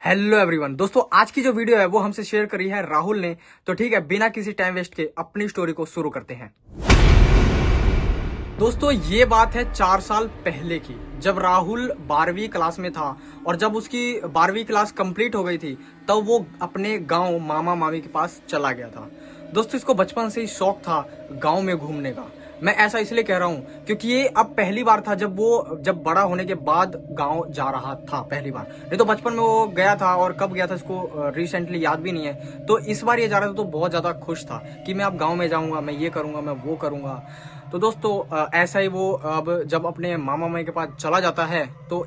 Hello everyone. दोस्तों आज की जो वीडियो है वो हमसे शेयर करी है राहुल ने। तो ठीक है, बिना किसी टाइम वेस्ट के अपनी स्टोरी को शुरू करते हैं। दोस्तों ये बात है 4 साल पहले की, जब राहुल 12वीं क्लास में था और जब उसकी 12वीं क्लास कंप्लीट हो गई थी तब वो अपने गांव मामा मामी के पास चला गया था। दोस्तों इसको बचपन से ही शौक था गांव में घूमने का। मैं ऐसा इसलिए कह रहा हूँ क्योंकि ये अब पहली बार था जब बड़ा होने के बाद गांव जा रहा था पहली बार। नहीं तो बचपन में वो गया था, और कब गया था इसको रिसेंटली याद भी नहीं है। तो इस बार ये जा रहा था तो बहुत ज्यादा खुश था कि मैं अब गांव में जाऊंगा, मैं ये करूंगा, मैं वो करूंगा। तो दोस्तों ऐसा ही वो अब जब अपने मामा मामी के पास चला जाता है तो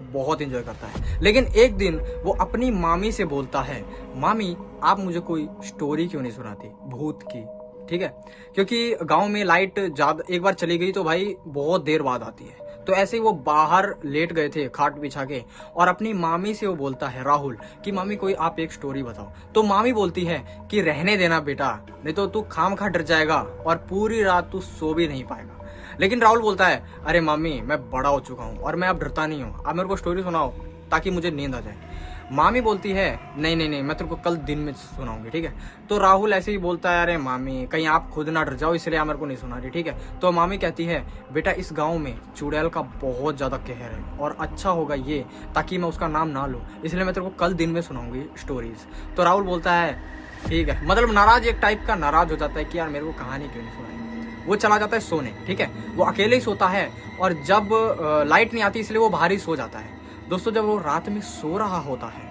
बहुत इंजॉय करता है। लेकिन एक दिन वो अपनी मामी से बोलता है, मामी आप मुझे कोई स्टोरी क्यों नहीं सुनाती भूत की। ठीक है, क्योंकि गांव में लाइट ज्यादा एक बार चली गई तो भाई बहुत देर बाद आती है। तो ऐसे ही वो बाहर लेट गए थे खाट बिछा के, और अपनी मामी से वो बोलता है राहुल कि मामी कोई आप एक स्टोरी बताओ। तो मामी बोलती है कि रहने देना बेटा, नहीं तो तू खामखा डर जाएगा और पूरी रात तू सो भी नहीं पाएगा। लेकिन राहुल बोलता है, अरे मामी मैं बड़ा हो चुका हूँ और मैं अब डरता नहीं हूँ, आप मेरे को स्टोरी सुनाओ ताकि मुझे नींद आ जाए। मामी बोलती है नहीं नहीं नहीं, मैं तेरे को कल दिन में सुनाऊंगी। ठीक है, तो राहुल ऐसे ही बोलता है, अरे मामी कहीं आप खुद ना डर जाओ इसलिए आप मेरे को नहीं सुना रही। ठीक है, तो मामी कहती है बेटा इस गांव में चुड़ैल का बहुत ज्यादा कहर है और अच्छा होगा ये ताकि मैं उसका नाम ना लूं, इसलिए मैं तेरे को कल दिन में सुनाऊंगी स्टोरीज। तो राहुल बोलता है ठीक है, मतलब नाराज, एक टाइप का नाराज हो जाता है कि यार मेरे को कहानी क्यों नहीं सुनाई। वो चला जाता है सोने। ठीक है, वो अकेले ही सोता है और जब लाइट नहीं आती इसलिए वो बाहर ही सो जाता है। दोस्तों जब वो रात में सो रहा होता है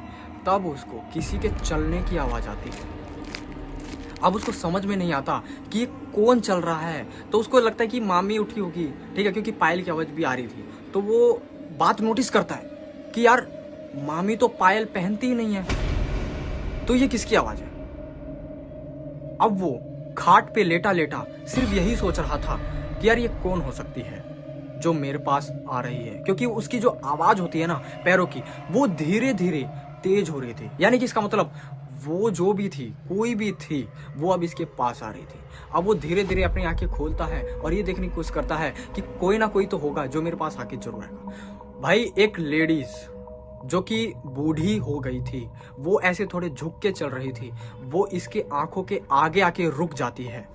तब उसको किसी के चलने की आवाज आती है। अब उसको समझ में नहीं आता कि ये कौन चल रहा है, तो उसको लगता है कि मामी उठी होगी। ठीक है, क्योंकि पायल की आवाज भी आ रही थी। तो वो बात नोटिस करता है कि यार मामी तो पायल पहनती ही नहीं है, तो ये किसकी आवाज है। अब वो खाट पे लेटा लेटा सिर्फ यही सोच रहा था कि यार ये कौन हो सकती है जो मेरे पास आ रही है, क्योंकि उसकी जो आवाज होती है ना पैरों की, वो धीरे धीरे तेज हो रही थी। यानी कि इसका मतलब वो जो भी थी, कोई भी थी, वो अब इसके पास आ रही थी। अब वो धीरे धीरे अपनी आंखें खोलता है और ये देखने की कोशिश करता है कि कोई ना कोई तो होगा जो मेरे पास आके जरूर आएगा। भाई एक लेडीज जो कि बूढ़ी हो गई थी, वो ऐसे थोड़े झुक के चल रही थी, वो इसके आंखों के आगे आके रुक जाती है।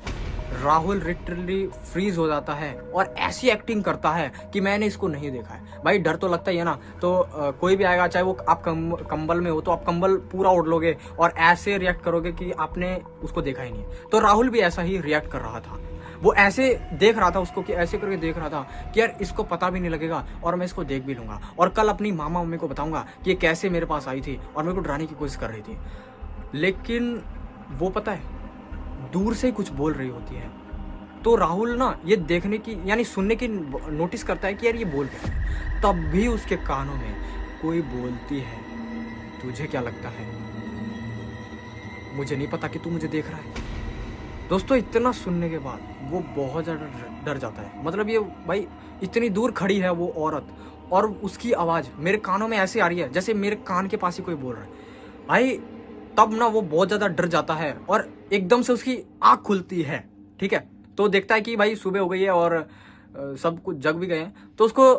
राहुल लिटरली फ्रीज हो जाता है और ऐसी एक्टिंग करता है कि मैंने इसको नहीं देखा है। भाई डर तो लगता ही है ना, तो कोई भी आएगा, चाहे वो आप कंबल में हो तो आप कंबल पूरा ओढ़ लोगे और ऐसे रिएक्ट करोगे कि आपने उसको देखा ही नहीं। तो राहुल भी ऐसा ही रिएक्ट कर रहा था। वो ऐसे देख रहा था उसको कि ऐसे करके देख रहा था कि यार इसको पता भी नहीं लगेगा और मैं इसको देख भी लूंगा और कल अपनी मामा मम्मी को बताऊंगा कि ये कैसे मेरे पास आई थी और मेरे को डराने की कोशिश कर रही थी। लेकिन वो पता है दूर से ही कुछ बोल रही होती है। तो राहुल ना ये देखने की यानी सुनने की नोटिस करता है कि यार ये बोल क्या है। तब भी उसके कानों में कोई बोलती है, तुझे क्या लगता है, मुझे नहीं पता कि तू मुझे देख रहा है। दोस्तों इतना सुनने के बाद वो बहुत ज्यादा डर जाता है। मतलब ये भाई इतनी दूर खड़ी है वो औरत और उसकी आवाज मेरे कानों में ऐसे आ रही है जैसे मेरे कान के पास ही कोई बोल रहा है। भाई तब ना वो बहुत ज्यादा डर जाता है और एकदम से उसकी आंख खुलती है। ठीक है, तो देखता है कि भाई सुबह हो गई है और सब कुछ जग भी गए हैं। तो उसको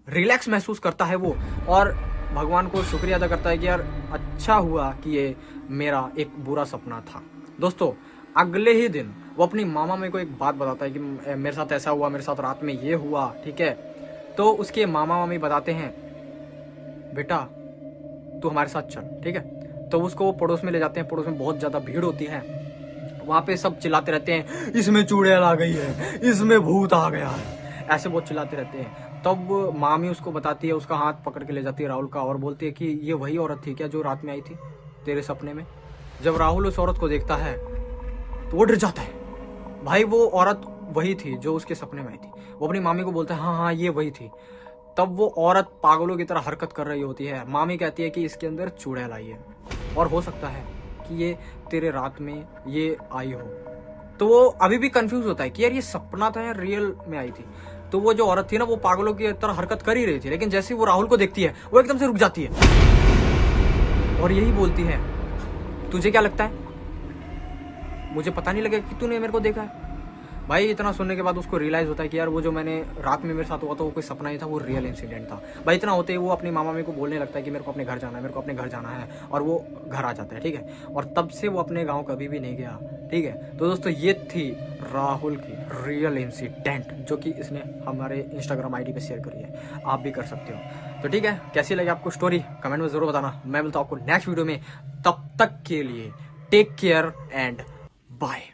रिलैक्स महसूस करता है वो, और भगवान को शुक्रिया अदा करता है कि यार अच्छा हुआ कि ये मेरा एक बुरा सपना था। दोस्तों अगले ही दिन वो अपनी मामा मेरे को एक बात बताता है कि मेरे साथ ऐसा हुआ, मेरे साथ रात में ये हुआ। ठीक है, तो उसके मामा मामी बताते हैं बेटा तू हमारे साथ चल। ठीक है, तो उसको वो पड़ोस में ले जाते हैं। पड़ोस में बहुत ज्यादा भीड़ होती है, वहां पे सब चिल्लाते रहते हैं इसमें चुड़ैल आ गई है, इसमें भूत आ गया है, ऐसे बहुत चिल्लाते रहते हैं। तब मामी उसको बताती है, उसका हाथ पकड़ के ले जाती है राहुल का और बोलती है कि ये वही औरत थी क्या जो रात में आई थी तेरे सपने में। जब राहुल उस औरत को देखता है तो वो डर जाता है। भाई वो औरत वही थी जो उसके सपने में आई थी। वो अपनी मामी को बोलता है हाँ हाँ ये वही थी। तब वो औरत पागलों की तरह हरकत कर रही होती है। मामी कहती है कि इसके अंदर चुड़ैल आई है और हो सकता है कि ये तेरे रात में ये आई हो। तो वो अभी भी कंफ्यूज होता है कि यार ये सपना था या रियल में आई थी। तो वो जो औरत थी ना वो पागलों की तरह हरकत कर ही रही थी, लेकिन जैसे वो राहुल को देखती है वो एकदम से रुक जाती है और यही बोलती है तुझे क्या लगता है, मुझे पता नहीं लगा कि तूने मेरे को देखा है। भाई इतना सुनने के बाद उसको रियलाइज होता है कि यार वो जो मैंने रात में मेरे साथ हुआ था वो कोई सपना ही था, वो रियल इंसिडेंट था। भाई इतना होते ही वो अपनी मामा मामी को बोलने लगता है कि मेरे को अपने घर जाना है, मेरे को अपने घर जाना है, और वो घर आ जाता है, ठीक है। और तब से वो अपने गाँव कभी भी नहीं गया, ठीक है। तो दोस्तों ये थी राहुल की रियल इंसिडेंट, जो कि इसने हमारे इंस्टाग्राम ID पे शेयर करी है, आप भी कर सकते हो। तो ठीक है, कैसी लगी आपको स्टोरी कमेंट में जरूर बताना। मैं मिलता हूँ आपको नेक्स्ट वीडियो में, तब तक के लिए टेक केयर एंड बाय।